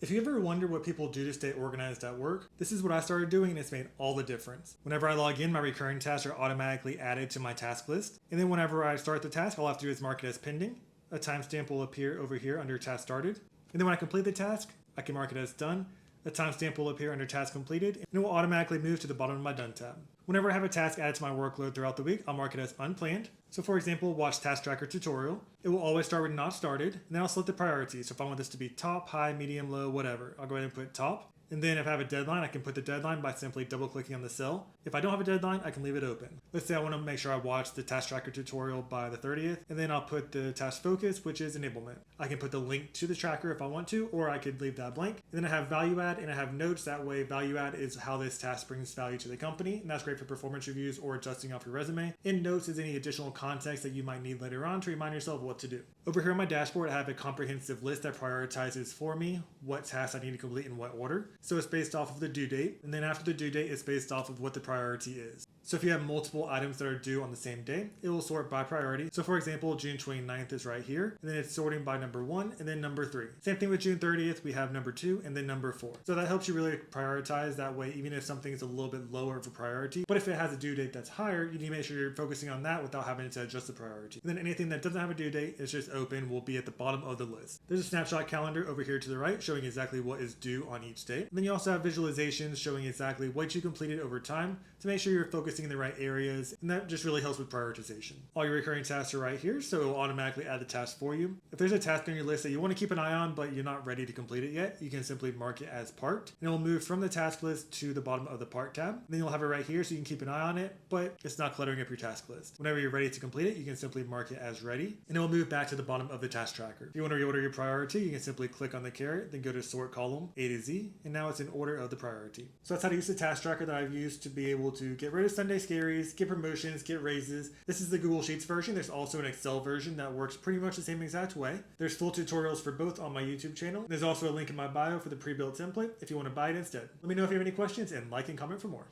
If you ever wonder what people do to stay organized at work, this is what I started doing and it's made all the difference. Whenever I log in, my recurring tasks are automatically added to my task list. And then whenever I start the task, all I have to do is mark it as pending. A timestamp will appear over here under task started. And then when I complete the task, I can mark it as done. A timestamp will appear under task completed, and it will automatically move to the bottom of my done tab. Whenever I have a task added to my workload throughout the week, I'll mark it as unplanned. So for example, watch task tracker tutorial. It will always start with not started, and then I'll select the priority. So if I want this to be top, high, medium, low, whatever, I'll go ahead and put top. And then if I have a deadline, I can put the deadline by simply double clicking on the cell. If I don't have a deadline, I can leave it open. Let's say I want to make sure I watch the task tracker tutorial by the 30th, and then I'll put the task focus, which is enablement. I can put the link to the tracker if I want to, or I could leave that blank. And then I have value add and I have notes. That way value add is how this task brings value to the company, and that's great for performance reviews or adjusting off your resume. And notes is any additional context that you might need later on to remind yourself what to do. Over here on my dashboard, I have a comprehensive list that prioritizes for me what tasks I need to complete in what order. So it's based off of the due date, and then after the due date, it's based off of what the priority is. So if you have multiple items that are due on the same day, it will sort by priority. So for example, June 29th is right here, and then it's sorting by number 1 and then number 3. Same thing with June 30th, we have number 2 and then number 4. So that helps you really prioritize that way, even if something is a little bit lower of a priority. But if it has a due date that's higher, you need to make sure you're focusing on that without having to adjust the priority. And then anything that doesn't have a due date, it's just open, will be at the bottom of the list. There's a snapshot calendar over here to the right showing exactly what is due on each date. And then you also have visualizations showing exactly what you completed over time to make sure you're focusing in the right areas, and that just really helps with prioritization. All your recurring tasks are right here, so it will automatically add the task for you. If there's a task on your list that you want to keep an eye on but you're not ready to complete it yet, you can simply mark it as part, and it will move from the task list to the bottom of the part tab. And then you'll have it right here so you can keep an eye on it, but it's not cluttering up your task list. Whenever you're ready to complete it, you can simply mark it as ready, and it will move back to the bottom of the task tracker. If you want to reorder your priority, you can simply click on the caret, then go to sort column A to Z, and now it's in order of the priority. So that's how to use the task tracker that I've used to be able to get rid of Sunday scaries, get promotions, get raises. This is the Google Sheets version. There's also an Excel version that works pretty much the same exact way. There's full tutorials for both on my YouTube channel. There's also a link in my bio for the pre-built template if you want to buy it instead. Let me know if you have any questions and like and comment for more.